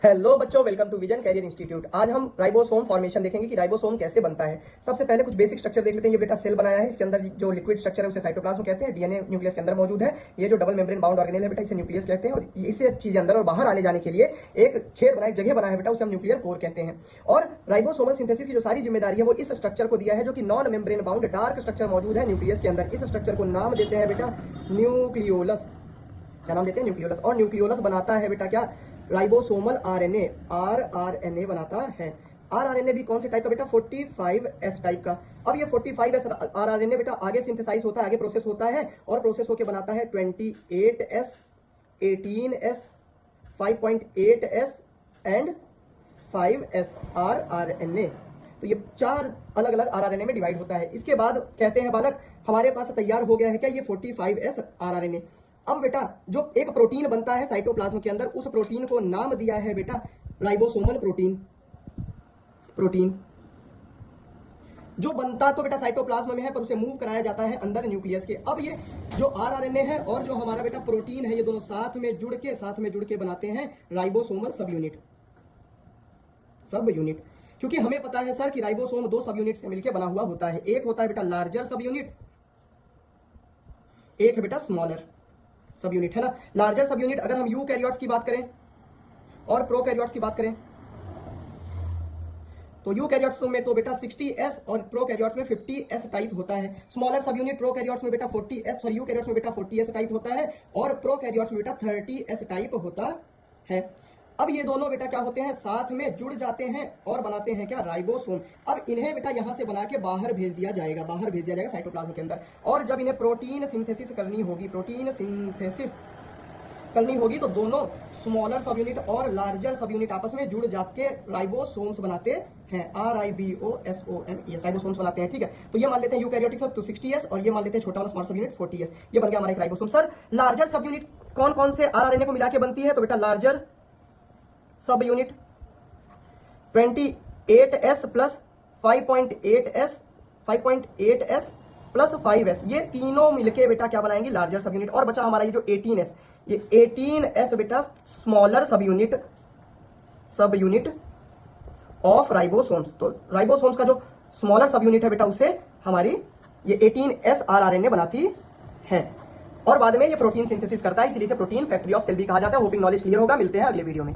Hello बच्चों, welcome to vision career institute. आज हम राइबोसोम फॉर्मेशन देखेंगे कि राइबोसोम कैसे बनता है। सबसे पहले कुछ बेसिक स्ट्रक्चर देख लेते हैं। ये बेटा सेल बनाया है, इसके अंदर जो लिक्विड स्ट्रक्चर है उसे साइटोप्लाज्म कहते हैं। डीएनए न्यूक्लियस के अंदर मौजूद है। ये जो डबल मेम्ब्रेन बाउंड ऑर्गेनेल है बेटा, इसे न्यूक्लियस कहते हैं। और इसे चीज अंदर और बाहर आने जाने के लिए एक छेद बनाया, जगह बनाया है बेटा, उसे हम न्यूक्लियर कोर कहते हैं। और राइबोसोमल सिंथेसिस की जो सारी जिम्मेदारी है वो इस स्ट्रक्चर को दिया है, जो कि non membrane bound dark structure मौजूद है न्यूक्लियस के अंदर। इस स्ट्रक्चर को नाम देते हैं बेटा न्यूक्लियोलस। क्या नाम देते हैं? न्यूक्लियोलस। और न्यूक्लियोलस बनाता है बेटा क्या? राइबोसोमल आरएनए, आरआरएनए बनाता है। आरआरएनए भी कौन से टाइप का बेटा? 45S टाइप का। अब ये 45S आरआरएनए बेटा आगे सिंथेसाइज होता है, आगे प्रोसेस होता है और प्रोसेस होकर बनाता है 28S, 18S, 5.8S and 5S rRNA. तो ये 4 अलग अलग आरआरएनए में डिवाइड होता है। इसके बाद कहते हैं बालक, हमारे पास तैयार हो गया है क्या? ये 45S आरआरएनए। अब बेटा जो एक प्रोटीन बनता है साइटोप्लाज्म के अंदर, उस प्रोटीन को नाम दिया है बेटा राइबोसोमल प्रोटीन जो बनता तो बेटा साइटोप्लाज्म में है, पर उसे मूव कराया जाता है अंदर न्यूक्लियस के। अब ये जो आरआरएनए है और जो हमारा बेटा प्रोटीन है, ये दोनों साथ में जुड़ के बनाते हैं राइबोसोमल सब यूनिट। क्योंकि हमें पता है सर कि राइबोसोम 2 सब यूनिट से मिलकर बना हुआ होता है। एक होता है बेटा लार्जर सब यूनिट, एक है बेटा स्मॉलर सब यूनिट, है ना। लार्जर सब यूनिट अगर हम यूकैरियोट्स की बात करें और प्रोकैरियोट्स की बात करें, तो यूकैरियोट्स में तो बेटा 60S और प्रोकैरियोट्स में 50S टाइप होता है। स्मॉलर सब यूनिट प्रोकैरियोट्स में बेटा 40S और यूकैरियोट्स में बेटा 40S टाइप होता है और प्रोकैरियोट्स में बेटा 30S टाइप होता है। अब ये दोनों बेटा क्या होते हैं? साथ में जुड़ जाते हैं और बनाते हैं क्या? राइबोसोम। अब इन्हें बेटा यहां से बना के बाहर भेज दिया जाएगा साइटोप्लाज्म के अंदर। और जब इन्हें प्रोटीन सिंथेसिस करनी होगी तो दोनों स्मॉलर सब यूनिट और लार्जर सब यूनिट आपस में जुड़ जाके राइबोसोम्स बनाते हैं। RIBOSOMES राइबोसोम्स बनाते हैं। ठीक है, तो ये मान लेते हैं यूकैरियोटिक तो 60S और ये मान लेते हैं छोटा वाला स्मॉल सब यूनिट 40S। ये बन गया हमारा एक राइबोसोम। सर लार्जर सब यूनिट कौन कौन से आरआरएनए को मिला के बनती है? तो बेटा लार्जर सब unit 28S plus 5.8S plus 5S, ये तीनों मिलके बेटा क्या बनाएंगे? लार्जर सब यूनिट। और बचा हमारा ये जो 18S, ये 18S बेटा स्मॉलर सब यूनिट ऑफ राइबोसोम्स। तो राइबोसोम्स का जो स्मॉलर सब यूनिट है बेटा, उसे हमारी ये 18S आरआरएनए बनाती है और बाद में ये प्रोटीन सिंथेसिस करता है, इसलिए इसे प्रोटीन फैक्ट्री ऑफ सेल भी कहा जाता है। होपिंग नॉलेज क्लियर होगा। मिलते हैं अगले वीडियो में।